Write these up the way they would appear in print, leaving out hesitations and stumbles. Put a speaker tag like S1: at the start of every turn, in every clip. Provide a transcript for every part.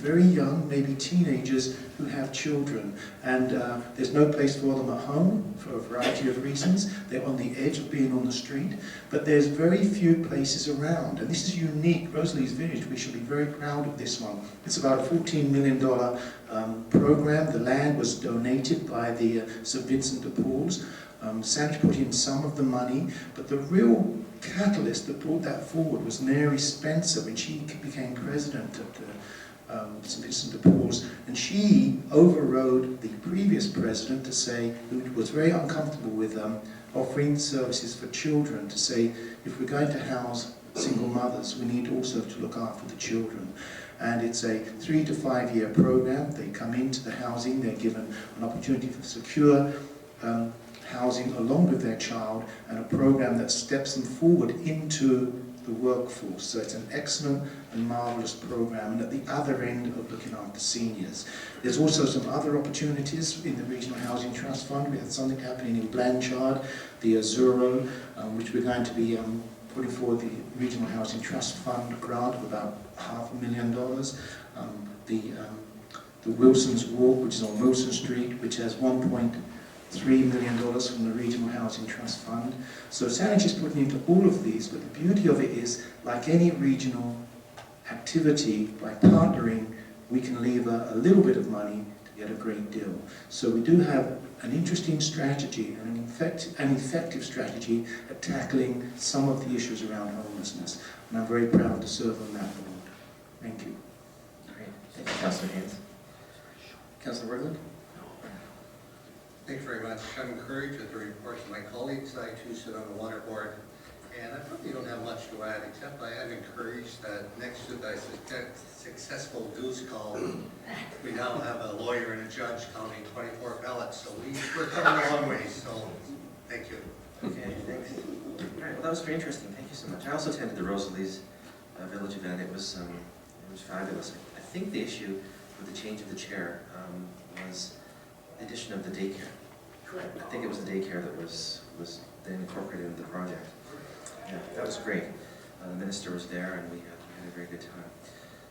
S1: very young, maybe teenagers, who have children. And there's no place for them at home for a variety of reasons. They're on the edge of being on the street. But there's very few places around. And this is unique. Rosalie's Village, we should be very proud of this one. It's about a $14 million program. The land was donated by the St. Vincent de Paul's. Saanich put in some of the money, but the real catalyst that brought that forward was Mary Spencer when she became president of the St. Vincent de Paul's, and she overrode the previous president to say, who was very uncomfortable with offering services for children, to say, if we're going to house single mothers, we need also to look after the children. And it's a 3 to 5 year program. They come into the housing, they're given an opportunity for secure housing along with their child, and a program that steps them forward into the workforce. So it's an excellent and marvellous program, and at the other end of looking after seniors. There's also some other opportunities in the Regional Housing Trust Fund. We have something happening in Blanchard, the Azuro, which we're going to be putting forward the Regional Housing Trust Fund grant of about $500,000. The Wilson's Walk, which is on Wilson Street, which has $1.3 million from the Regional Housing Trust Fund. So Saanich is putting into all of these, but the beauty of it is, like any regional activity, by partnering, we can lever a little bit of money to get a great deal. So we do have an interesting strategy and an effective strategy at tackling some of the issues around homelessness. And I'm very proud to serve on that board. Thank you.
S2: Great. Thank you, Councillor Haynes. Councillor Wortland?
S3: Thanks very much. I'm encouraged with the reports of my colleagues. I too sit on the water board, and I probably don't have much to add, except I am encouraged that next to the successful goose call, we now have a lawyer and a judge counting 24 ballots, so we're coming a long way, so thank you.
S2: Okay, thanks. All right, well, that was very interesting. Thank you so much. I also attended the Rosalie's Village event. It was fabulous. I think the issue with the change of the chair was the addition of the daycare. Correct. I think it was the daycare that was then incorporated into the project. Yeah, that was great. The minister was there, and we had a very good time.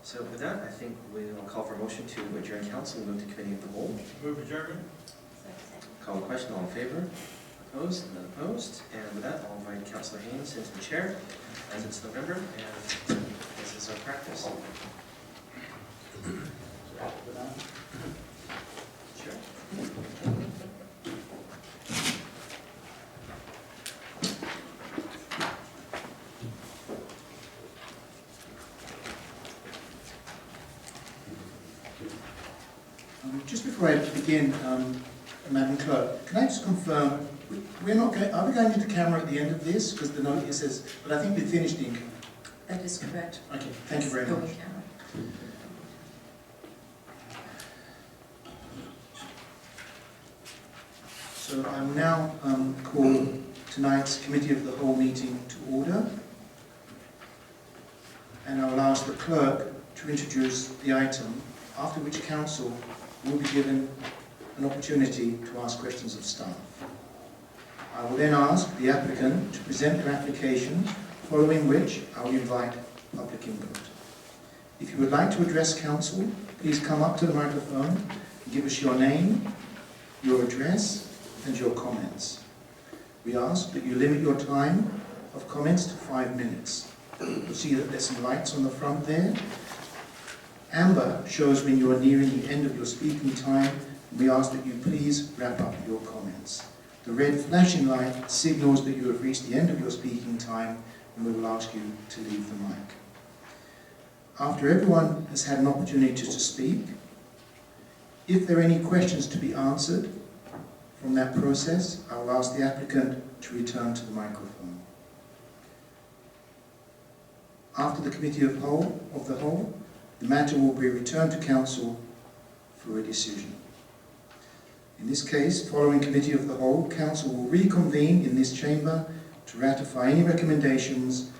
S2: So with that, I think we'll call for a motion to adjourn council and move to committee of the whole.
S4: Move adjournment.
S2: Call the question. All in favor? Opposed? None opposed. And with that, I'll invite Councillor Haynes into the chair, as it's November, and this is our practice. Sure.
S1: Just before I begin, Madam Clerk, can I just confirm, we're not going, are we going into camera at the end of this? Because the note here says, but I think we finished the in-camera.
S5: That is correct.
S1: Okay, thank you very much. So I will now call tonight's Committee of the Whole meeting to order. And I will ask the clerk to introduce the item, after which council will be given an opportunity to ask questions of staff. I will then ask the applicant to present their application, following which I will invite public input. If you would like to address council, please come up to the microphone and give us your name, your address, and your comments. We ask that you limit your time of comments to 5 minutes. You'll see that there's some lights on the front there. Amber shows when you are nearing the end of your speaking time, and we ask that you please wrap up your comments. The red flashing light signals that you have reached the end of your speaking time, and we will ask you to leave the mic. After everyone has had an opportunity to speak, if there are any questions to be answered from that process, I will ask the applicant to return to the microphone. After the Committee of the Whole, the matter will be returned to Council for a decision. In this case, following Committee of the Whole, Council will reconvene in this chamber to ratify any recommendations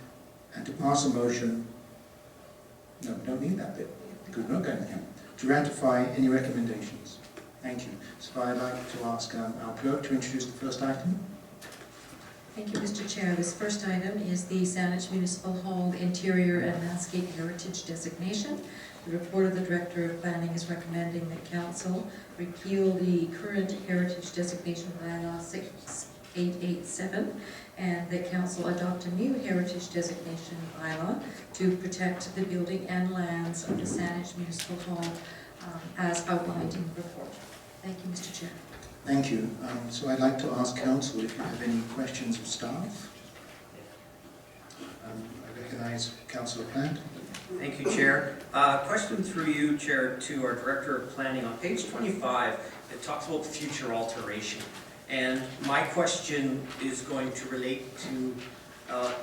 S1: and to pass a motion. No, we don't need that bit, because we're not going to count. To ratify any recommendations. Thank you. So I'd like to ask our clerk to introduce the first item.
S5: Thank you, Mr. Chair. This first item is the Saanich Municipal Hall Interior and Landscape Heritage Designation. The report of the Director of Planning is recommending that Council repeal the current Heritage Designation Bylaw 6887 and that Council adopt a new Heritage Designation Bylaw to protect the building and lands of the Saanich Municipal Hall as outlined in the report. Thank you, Mr. Chair.
S1: Thank you. So I'd like to ask Council if you have any questions of staff. I recognise Councillor Plant.
S4: Thank you, Chair. Question through you, Chair, to our Director of Planning. On page 25, it talks about future alteration. And my question is going to relate to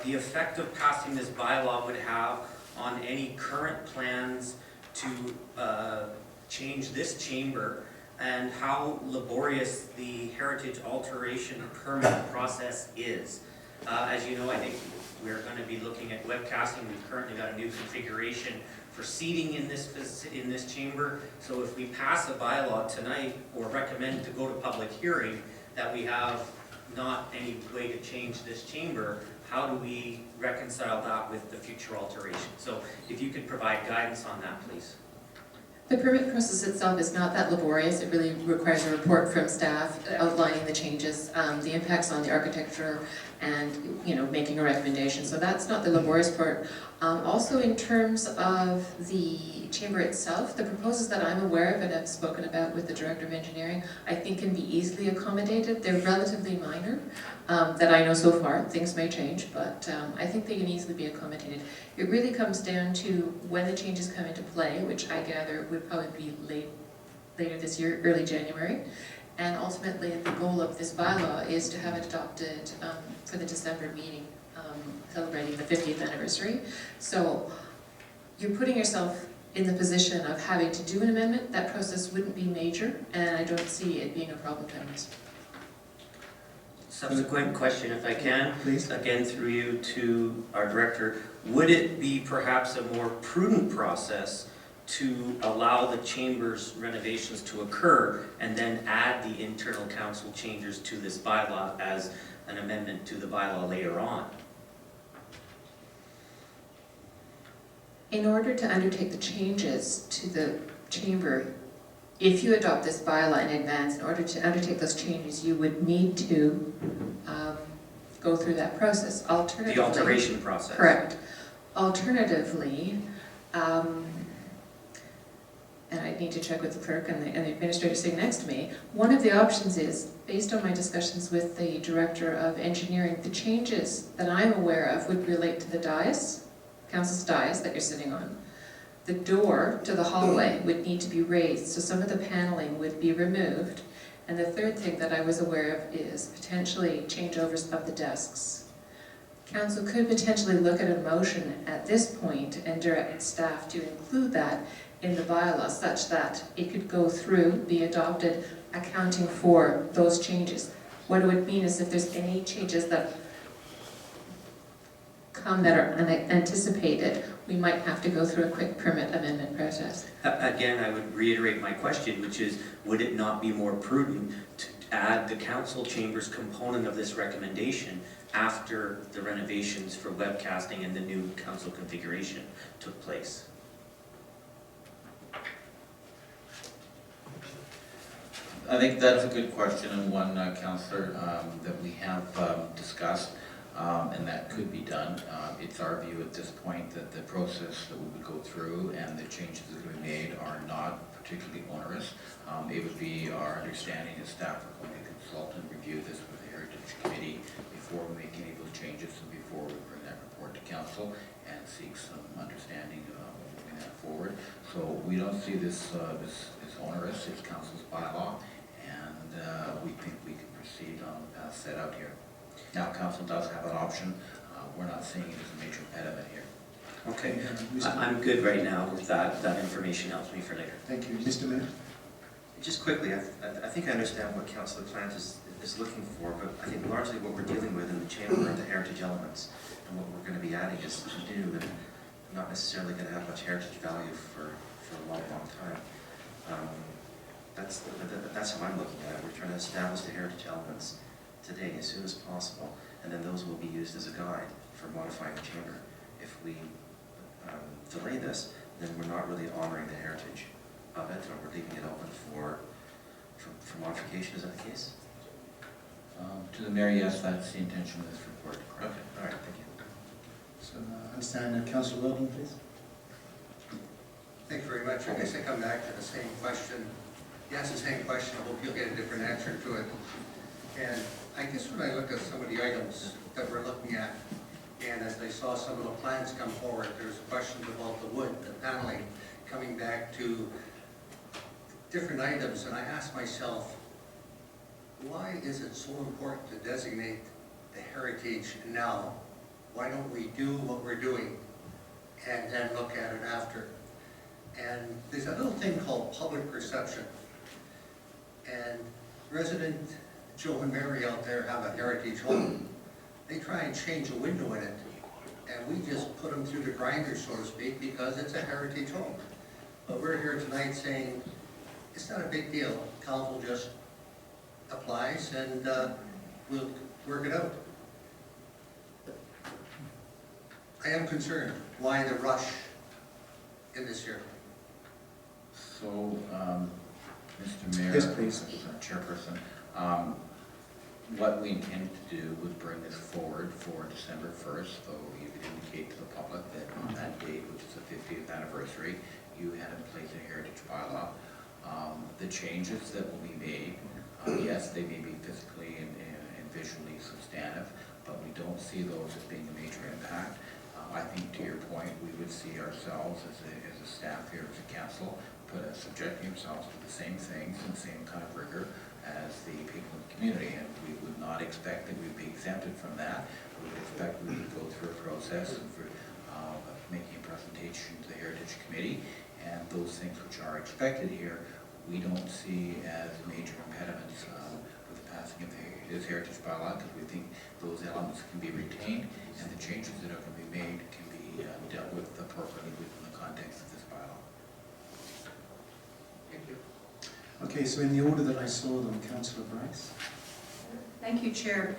S4: the effect of passing this bylaw would have on any current plans to change this chamber and how laborious the heritage alteration permit process is. As you know, I think we're going to be looking at webcasting. We've currently got a new configuration for seating in this chamber. So if we pass a bylaw tonight or recommend to go to public hearing that we have not any way to change this chamber, how do we reconcile that with the future alteration? So if you could provide guidance on that, please.
S6: The permit process itself is not that laborious. It really requires a report from staff outlining the changes, the impacts on the architecture, and making a recommendation. So that's not the laborious part. Also, in terms of the chamber itself, the proposals that I'm aware of and have spoken about with the Director of Engineering, I think can be easily accommodated. They're relatively minor, that I know so far. Things may change, but I think they can easily be accommodated. It really comes down to when the changes come into play, which I gather would probably be later this year, early January. And ultimately, the goal of this bylaw is to have it adopted for the December meeting, celebrating the 50th anniversary. So you're putting yourself in the position of having to do an amendment. That process wouldn't be major, and I don't see it being a problem to us.
S4: Subsequent question, if I can,
S1: Please.
S4: again through you to our Director. Would it be perhaps a more prudent process to allow the chamber's renovations to occur and then add the internal council changes to this bylaw as an amendment to the bylaw later on?
S6: In order to undertake the changes to the chamber, if you adopt this bylaw in advance, in order to undertake those changes, you would need to go through that process. Alternatively,
S4: The alteration process.
S6: correct. Alternatively, and I need to check with the clerk and the administrator sitting next to me, one of the options is, based on my discussions with the Director of Engineering, the changes that I'm aware of would relate to the dais, council's dais that you're sitting on. The door to the hallway would need to be raised, so some of the paneling would be removed. And the third thing that I was aware of is potentially changeovers of the desks. Council could potentially look at a motion at this point and direct staff to include that in the bylaw such that it could go through, be adopted, accounting for those changes. What it would mean is if there's any changes that come that are unanticipated, we might have to go through a quick permit amendment process.
S4: Again, I would reiterate my question, which is, would it not be more prudent to add the council chambers component of this recommendation after the renovations for webcasting and the new council configuration took place?
S7: I think that's a good question, and one, Councillor, that we have discussed, and that could be done. It's our view at this point that the process that we would go through and the changes that we made are not particularly onerous. It would be our understanding that staff are going to consult and review this with the Heritage Committee before we make any of those changes and before we bring that report to Council and seek some understanding of moving that forward. So we don't see this as onerous. It's Council's bylaw, and we think we can proceed on the path set out here. Now, Council does have an option. We're not seeing it as a major impediment here.
S4: Okay, I'm good right now with that. That information helps me for later.
S1: Thank you. Mr. Mayor?
S2: Just quickly, I think I understand what Councillor Plant is looking for, but I think largely what we're dealing with in the chamber are the heritage elements, and what we're going to be adding is new and not necessarily going to have much heritage value for a long, long time. That's how I'm looking at it. We're trying to establish the heritage elements today as soon as possible, and then those will be used as a guide for modifying the chamber. If we delay this, then we're not really honoring the heritage of it, or we're leaving it open for modification. Is that the case?
S7: To the mayor, yes, that's the intention of this report.
S2: Okay, all right, thank you.
S1: So I understand, Councillor Logan, please.
S3: Thank you very much. I guess I come back to the same question. Yes, the same question. I hope you'll get a different answer to it. And I guess when I look at some of the items that we're looking at, and as I saw some of the plans come forward, there's questions about the wood, the paneling, coming back to different items. And I ask myself, why is it so important to designate the heritage now? Why don't we do what we're doing and then look at it after? And there's a little thing called public perception. And resident Joe and Mary out there have a heritage home. They try and change a window in it, and we just put them through the grinder, so to speak, because it's a heritage home. But we're here tonight saying, it's not a big deal. Council just applies and we'll work it out. I am concerned. Why the rush in this year?
S7: So, Mr. Mayor.
S1: Yes, please.
S7: Chairperson, what we intend to do was bring this forward for December 1st, so you could indicate to the public that on that date, which is the 50th anniversary, you had in place a heritage bylaw. The changes that will be made, yes, they may be physically and visually substantive, but we don't see those as being a major impact. I think to your point, we would see ourselves as a staff here, as a council, subjecting ourselves to the same things and the same kind of rigor as the people in the community, and we would not expect that we'd be exempted from that. We would expect we would go through a process of making a presentation to the Heritage Committee, and those things which are expected here, we don't see as major impediments with the passing of this heritage bylaw, because we think those elements can be retained, and the changes that are going to be made can be dealt with appropriately within the context of this bylaw.
S3: Thank you.
S1: Okay, so in the order that I saw them, Councillor Bryce.
S8: Thank you, Chair.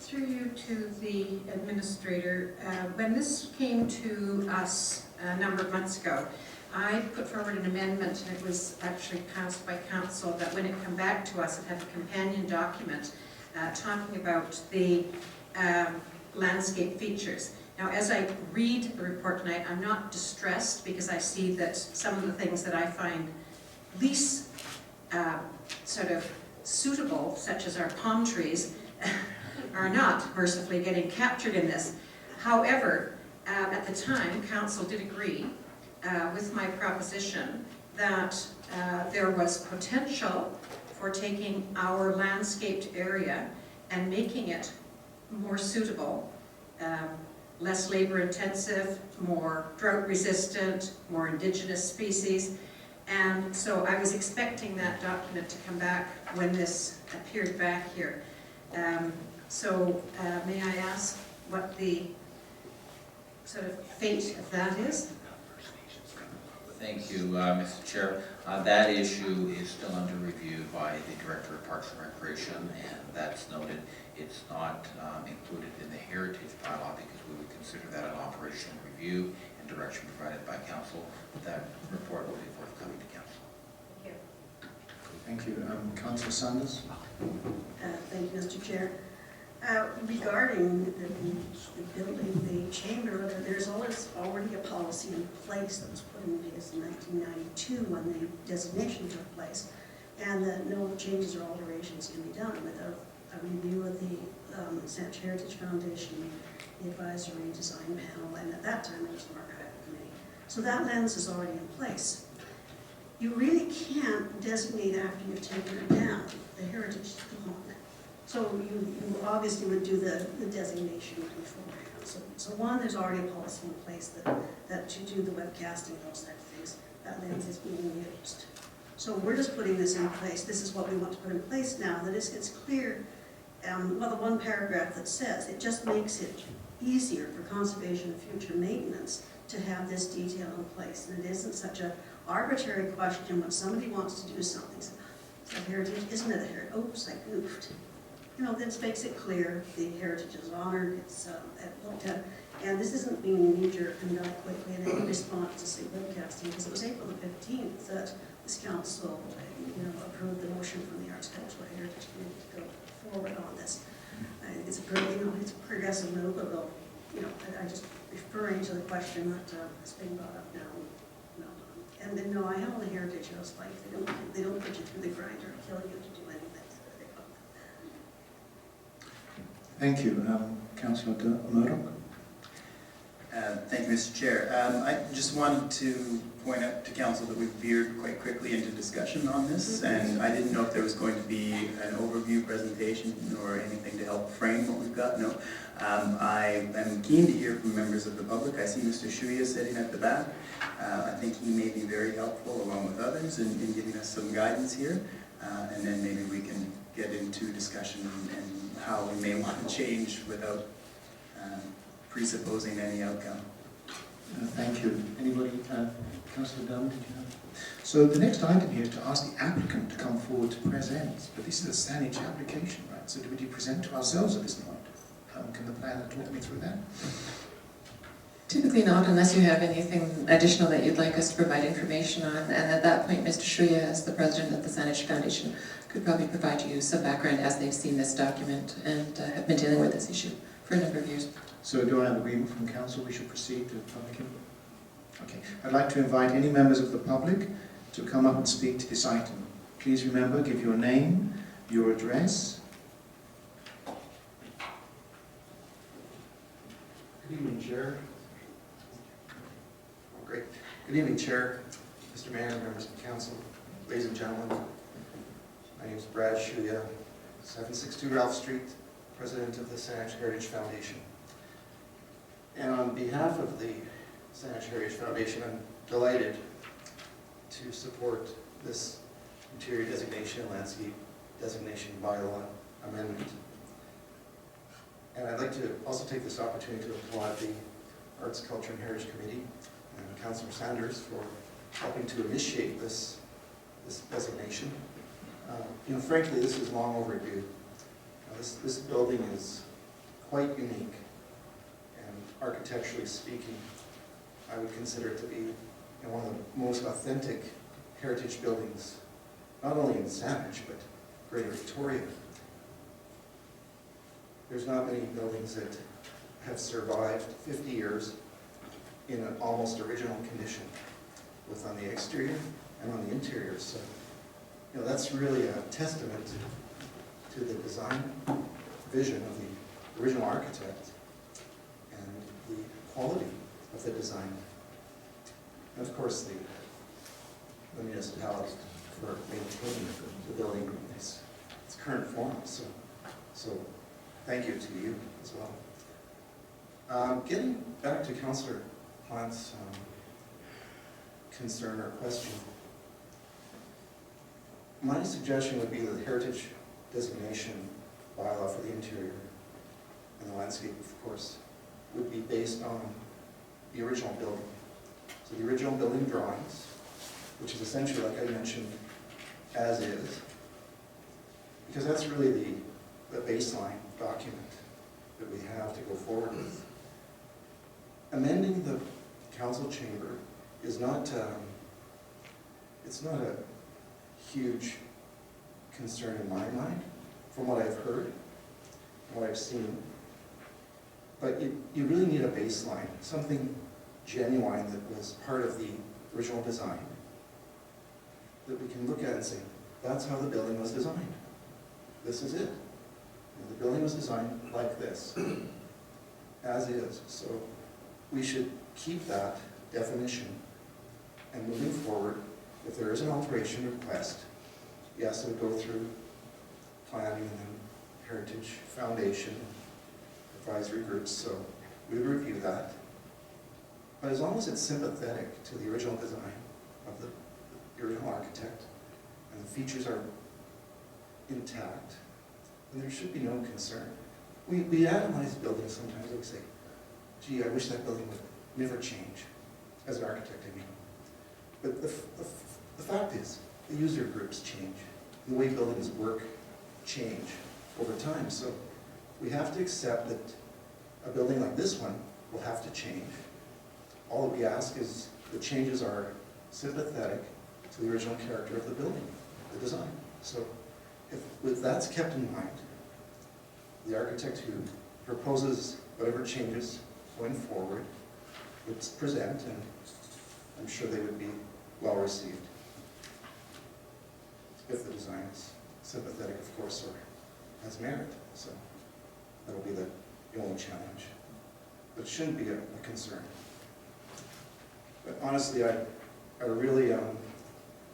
S8: Through you to the administrator, when this came to us a number of months ago, I put forward an amendment, and it was actually passed by council, that when it come back to us, it had a companion document talking about the landscape features. Now, as I read the report tonight, I'm not distressed, because I see that some of the things that I find least sort of suitable, such as our palm trees, are not mercifully getting captured in this. However, at the time, council did agree with my proposition that there was potential for taking our landscaped area and making it more suitable, less labor intensive, more drought resistant, more indigenous species. And so I was expecting that document to come back when this appeared back here. May I ask what the sort of fate of that is?
S7: Thank you, Mr. Chair. That issue is still under review by the Director of Parks and Recreation, and that's noted. It's not included in the heritage bylaw because we would consider that an operational review and direction provided by council. That report will be forthcoming to council.
S1: Thank you. Councillor Sanders.
S9: Thank you, Mr. Chair. Regarding the building, the chamber, there's already a policy in place that was put in place in 1992 when the designation took place, and that no changes or alterations can be done without a review of the Sanctuary Heritage Foundation, the advisory design panel, and at that time it was the archival committee. So that lens is already in place. You really can't designate after you've taken it down. The heritage is gone. So you obviously would do the designation beforehand. So one, there's already a policy in place that you do the webcasting, those type of things. That lens is being used. So we're just putting this in place. This is what we want to put in place now. That it's clear, well, the one paragraph that says, it just makes it easier for conservation and future maintenance to have this detail in place. And it isn't such an arbitrary question when somebody wants to do something. So heritage, isn't it a heritage? Oops, I goofed. You know, this makes it clear the heritage is honored, it's looked at, And this isn't being knee-jerk and done quickly in any response to say webcasting, because it was April the 15th that this council, approved the motion from the Arts Cultural Heritage Committee to go forward on this. I think it's a it's a progressive move, but I just referring to the question that's being brought up now. And then, no, I have on the Heritage House like they don't put you through the grinder or kill you to do anything.
S1: Thank you. Councillor Murdoch.
S10: Thank you, Mr. Chair. I just wanted to point out to council that we veered quite quickly into discussion on this, and I didn't know if there was going to be an overview presentation or anything to help frame what we've got. No. I am keen to hear from members of the public. I see Mr. Shuya sitting at the back. I think he may be very helpful, along with others, in giving us some guidance here, and then maybe we can get into discussion and how we may want to change without presupposing any outcome.
S1: Thank you. Anybody? Councillor Dunn, did you have? So the next item here is to ask the applicant to come forward to present, but this is a Saanich application, right? So do we present to ourselves at this point? Can the planner talk me through that?
S6: Typically not, unless you have anything additional that you'd like us to provide information on. And at that point, Mr. Shuya, as the president of the Saanich Foundation, could probably provide you some background as they've seen this document and have been dealing with this issue for a number of years.
S1: So do I have agreement from council we should proceed to public input? Okay. I'd like to invite any members of the public to come up and speak to this item. Please remember, give your name, your address.
S11: Good evening, Chair. Oh, great. Good evening, Chair, Mr. Mayor, members of the council, ladies and gentlemen. My name is Brad Shuya, 762 Ralph Street, president of the Saanich Heritage Foundation. And on behalf of the Saanich Heritage Foundation, I'm delighted to support this interior designation and landscape designation bylaw amendment. And I'd like to also take this opportunity to applaud the Arts, Culture and Heritage Committee and Councillor Sanders for helping to initiate this designation. Frankly, this is long overdue. This building is quite unique, and architecturally speaking, I would consider it to be one of the most authentic heritage buildings, not only in Saanich, but Greater Victoria. There's not many buildings that have survived 50 years in an almost original condition, both on the exterior and on the interior. So, that's really a testament to the design vision of the original architect and the quality of the design. And of course, the municipality for maintaining the building in its current form. So thank you to you as well. Getting back to Councillor Plant's concern or question, my suggestion would be that the heritage designation bylaw for the interior and the landscape, of course, would be based on the original building. So the original building drawings, which is essentially, like I mentioned, as is, because that's really the baseline document that we have to go forward with. Amending the council chamber is not, it's not a huge concern in my mind, from what I've heard, and what I've seen. But you really need a baseline, something genuine that was part of the original design, that we can look at and say, that's how the building was designed. This is it. The building was designed like this, as is. So we should keep that definition, and moving forward, if there is an alteration request, yes, it would go through planning and then Heritage Foundation advisory groups, so we would review that. But as long as it's sympathetic to the original design of the original architect, and the features are intact, then there should be no concern. We analyze buildings sometimes, and we say, gee, I wish that building would never change, as an architect, I mean. But the fact is, the user groups change. The way buildings work change over time. So we have to accept that a building like this one will have to change. All that we ask is the changes are sympathetic to the original character of the building, the design. So if that's kept in mind, the architect who proposes whatever changes going forward would present, and I'm sure they would be well received. If the design is sympathetic, of course, or has merit. So that'll be the only challenge. But it shouldn't be a concern. But honestly, I really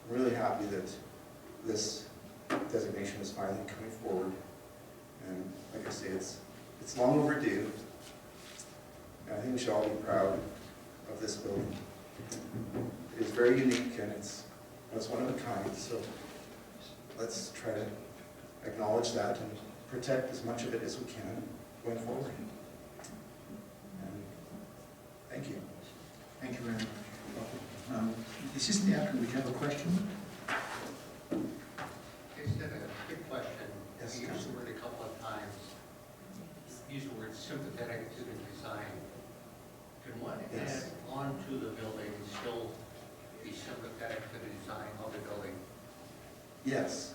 S11: really happy that this designation is finally coming forward. And like I say, it's long overdue. And I think we should all be proud of this building. It is very unique, and it's one of a kind. So let's try to acknowledge that and protect as much of it as we can going forward. And thank you.
S1: Thank you very much. This is the applicant. We have a question.
S3: Is that a quick question?
S11: Yes,
S3: You used the word a couple of times. Use the word sympathetic to the design. Can one
S11: Yes.
S3: add on to the building and still be sympathetic to the design of the building?
S11: Yes,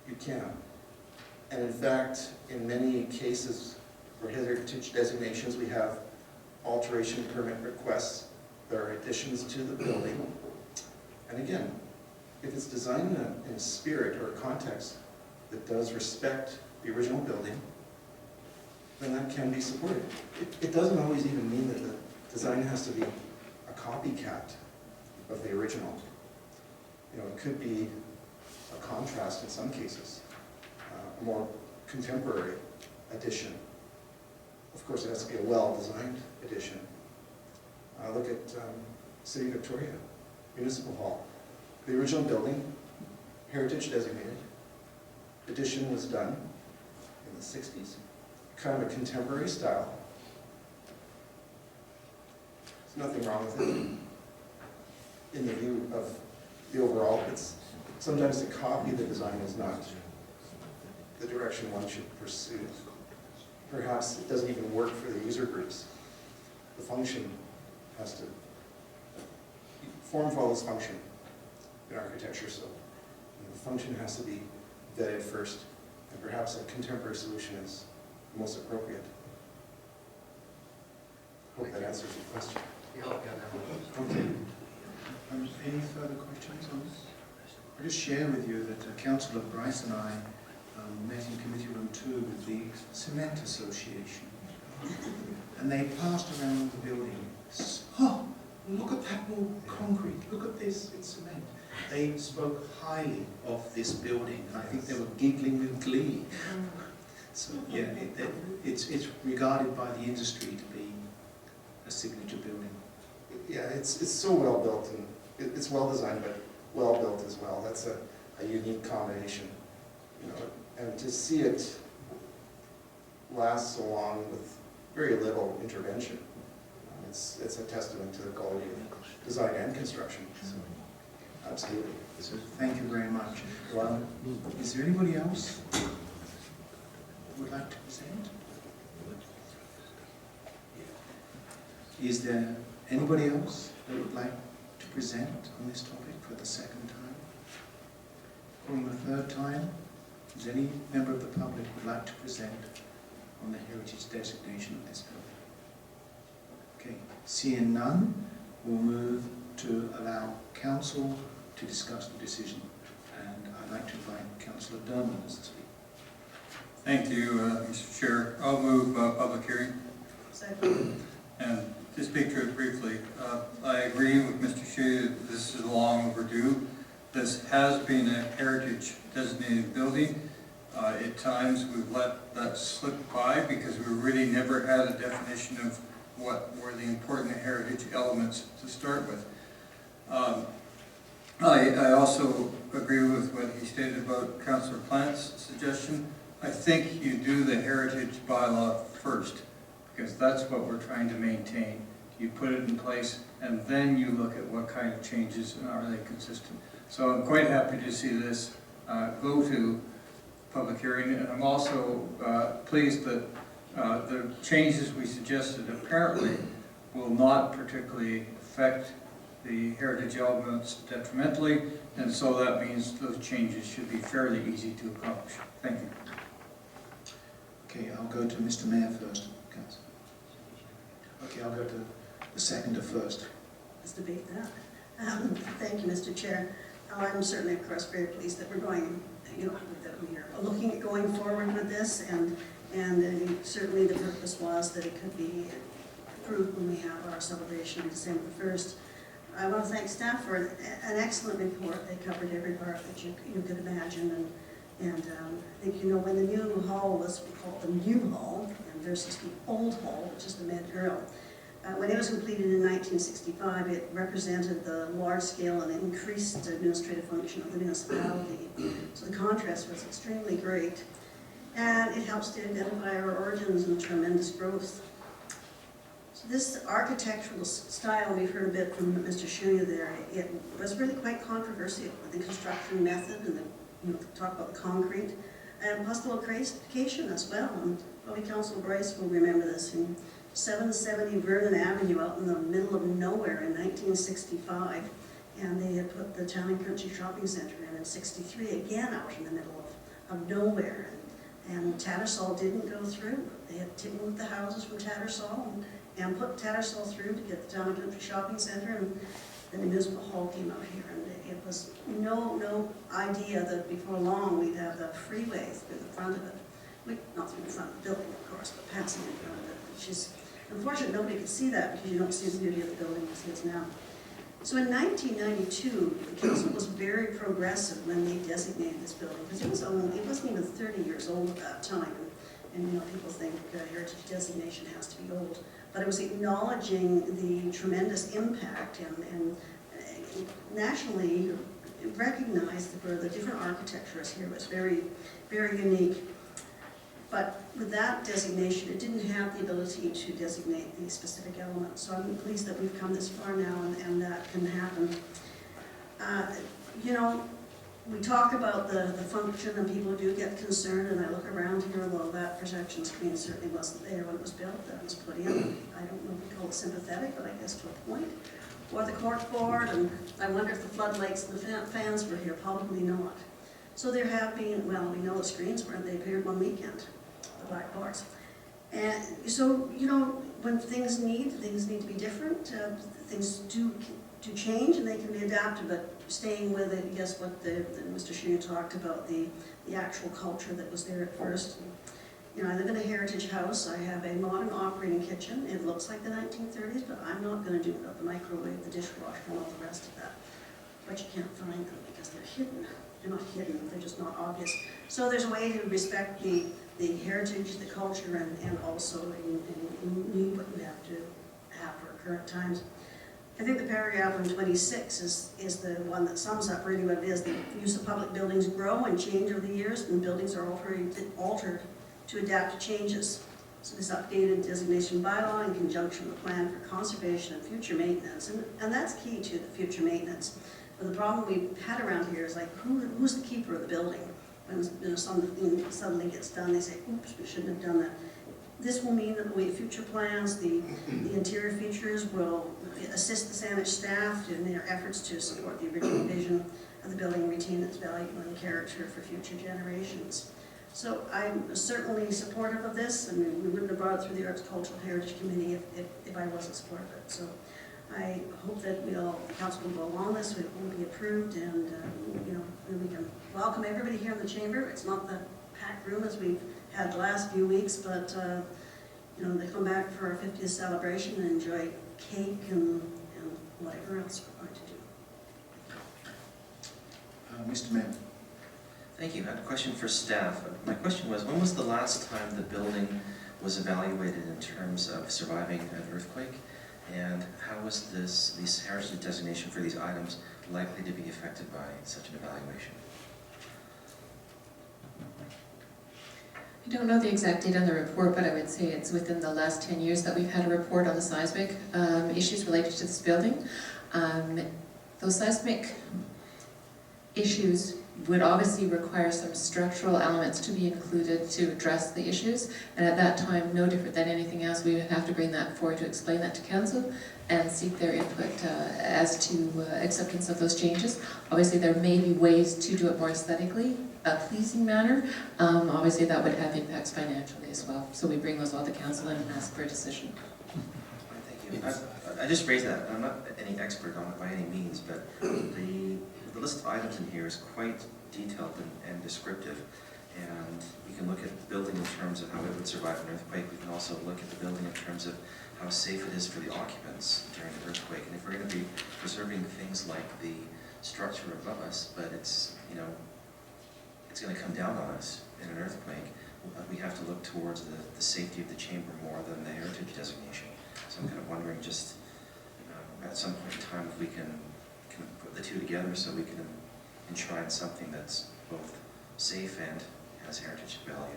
S11: you can. And in fact, in many cases for heritage designations, we have alteration permit requests. There are additions to the building. And again, if it's designed in a spirit or a context that does respect the original building, then that can be supported. It doesn't always even mean that the design has to be a copycat of the original. You know, it could be a contrast in some cases, a more contemporary addition. Of course, it has to be a well-designed addition. Look at City Victoria, Municipal Hall. The original building, heritage designated, addition was done in the 60s. Kind of a contemporary style. There's nothing wrong with it in the view of the overall. Sometimes to copy the design is not the direction one should pursue. Perhaps it doesn't even work for the user groups. The function has to, form follows function in architecture, so the function has to be vetted first, and perhaps a contemporary solution is the most appropriate. Hope that answers your question.
S1: Okay. Any further questions on this? I'll just share with you that Councillor Bryce and I met in Committee Room 2 with the Cement Association. And they passed around the building. Oh, look at that wall concrete. Look at this, it's cement. They spoke highly of this building. I think they were giggling with glee. So yeah, it's regarded by the industry to be a signature building.
S11: Yeah, it's so well built, and it's well designed, but well built as well. That's a unique combination, you know. And to see it last so long with very little intervention, it's a testament to the quality of design and construction. So, absolutely.
S1: So thank you very much. Well, is there anybody else who would like to present? Is there anybody else that would like to present on this topic for the second time? Or the third time? Is any member of the public would like to present on the heritage designation of this building? Okay, seeing none, we'll move to allow council to discuss the decision. And I'd like to invite Councillor Dermond as the speaker.
S12: Thank you, Mr. Chair. I'll move public hearing.
S9: Second.
S12: And to speak to it briefly, I agree with Mr. Shea that this is long overdue. This has been a heritage designated building. At times we've let that slip by because we really never had a definition of what were the important heritage elements to start with. I also agree with what he stated about Councillor Plant's suggestion. I think you do the heritage bylaw first, because that's what we're trying to maintain. You put it in place, and then you look at what kind of changes and are they consistent. So I'm quite happy to see this go to public hearing, and I'm also pleased that The changes we suggested apparently will not particularly affect the heritage elements detrimentally, and so that means those changes should be fairly easy to accomplish. Thank you.
S1: Okay, I'll go to Mr. Mayor first, Councillor. Okay, I'll go to the seconder first.
S9: Let's debate that. Thank you, Mr. Chair. I'm certainly, of course, very pleased that we're going, that we are looking at going forward with this, and certainly the purpose was that it could be approved when we have our celebration on December 1st. I want to thank staff for an excellent report. They covered every part that you could imagine, and I think when the new hall was called the new hall versus the old hall, which is the Med Girl. When it was completed in 1965, it represented the large-scale and increased administrative function of the municipality. So the contrast was extremely great. And it helps to identify our origins and tremendous growth. So this architectural style, we've heard a bit from Mr. Shuya there, it was really quite controversial with the construction method and talk about the concrete, and plus the location as well. And probably Council Bryce will remember this. In 770 Vernon Avenue out in the middle of nowhere in 1965, and they had put the Town and Country Shopping Centre in 63, again out in the middle of nowhere. And Tattersall didn't go through. They had to move the houses from Tattersall and put Tattersall through to get the Town and Country Shopping Centre, and then the municipal hall came out here, and it was no idea that before long we'd have the freeway through the front of it. Not through the front of the building, of course, but passing in front of it, which is unfortunate. Nobody could see that because you don't see the beauty of the building as it is now. So in 1992, the council was very progressive when they designated this building, because it wasn't even 30 years old at that time. And people think heritage designation has to be old, but it was acknowledging the tremendous impact and nationally recognized for the different architectures here. It was very, very unique. But with that designation, it didn't have the ability to designate the specific elements. So I'm pleased that we've come this far now and that can happen. We talk about the function and people do get concerned, and I look around here, although that projection screen certainly wasn't there when it was built, that was put in. I don't know if we call it sympathetic, but I guess to a point. Or the cork board, and I wonder if the floodlights and the fans were here, probably not. So there have been, well, we know the screens weren't, they appeared one weekend, the black boards. And so, when things need to be different, things do change and they can be adapted, but staying with it, I guess what Mr. Shuya talked about, the actual culture that was there at first. I live in a heritage house. I have a modern operating kitchen. It looks like the 1930s, but I'm not going to do without the microwave, the dishwasher, and all the rest of that. But you can't find them because they're hidden. They're not hidden, they're just not obvious. So there's a way to respect the heritage, the culture, and also in what we have to have for current times. I think the paragraph on 26 is the one that sums up really what it is. The use of public buildings grow and change over the years, and buildings are altered to adapt to changes. So this updated designation bylaw in conjunction with the plan for conservation and future maintenance, and that's key to the future maintenance. But the problem we've had around here is like, who's the keeper of the building? When something suddenly gets done, they say, oops, we shouldn't have done that. This will mean that the way future plans, the interior features will assist the Saanich staff in their efforts to support the original vision of the building and retain its value and character for future generations. So I'm certainly supportive of this, and we wouldn't have brought it through the Arts Cultural Heritage Committee if I wasn't supportive of it. So I hope that the council will go along this, it will be approved, and we can welcome everybody here in the chamber. It's not the packed room as we've had the last few weeks, but they come back for our 50th celebration and enjoy cake and whatever else we're going to do.
S1: Mr. Mayor.
S2: Thank you. I had a question for staff. My question was, when was the last time the building was evaluated in terms of surviving an earthquake? And how was this heritage designation for these items likely to be affected by such an evaluation?
S6: I don't know the exact date on the report, but I would say it's within the last 10 years that we've had a report on the seismic issues related to this building. Those seismic issues would obviously require some structural elements to be included to address the issues. And at that time, no different than anything else, we would have to bring that forward to explain that to council and seek their input as to acceptance of those changes. Obviously, there may be ways to do it more aesthetically, a pleasing manner. Obviously, that would have impacts financially as well. So we bring those all to council and ask for a decision.
S2: Thank you. I just raised that. I'm not any expert on it by any means, but the list of items in here is quite detailed and descriptive. And we can look at the building in terms of how it would survive an earthquake. We can also look at the building in terms of how safe it is for the occupants during an earthquake. And if we're going to be preserving things like the structure above us, but it's, you know, it's going to come down on us in an earthquake, we have to look towards the safety of the chamber more than the heritage designation. So I'm kind of wondering just at some point in time if we can put the two together so we can enshrine something that's both safe and has heritage value.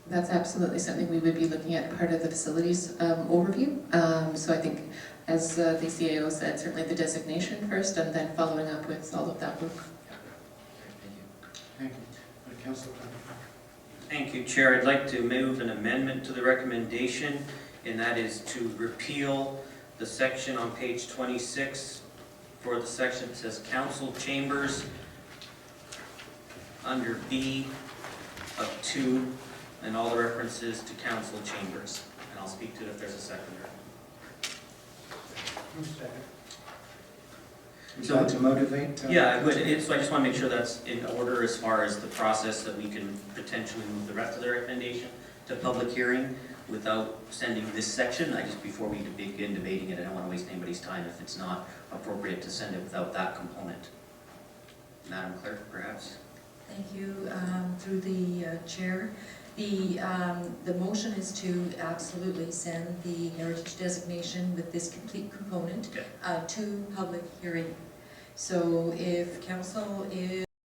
S6: That's absolutely something we would be looking at part of the facilities overview. So I think, as the CAO said, certainly the designation first and then following up with all of that work.
S1: Thank you. Councillor Clement.
S4: Thank you, Chair. I'd like to move an amendment to the recommendation, and that is to repeal the section on page 26 for the section that says council chambers under B of 2 and all the references to council chambers. And I'll speak to it if there's a seconder.
S1: Would you like to motivate?
S4: Yeah, I would. So I just want to make sure that's in order as far as the process that we can potentially move the rest of the recommendation to public hearing without sending this section. Before we begin debating it, I don't want to waste anybody's time if it's not appropriate to send it without that component. Madam Clerk, perhaps?
S5: Thank you. Through the chair, the motion is to absolutely send the heritage designation with this complete component
S4: Okay.
S5: to public hearing. So if council is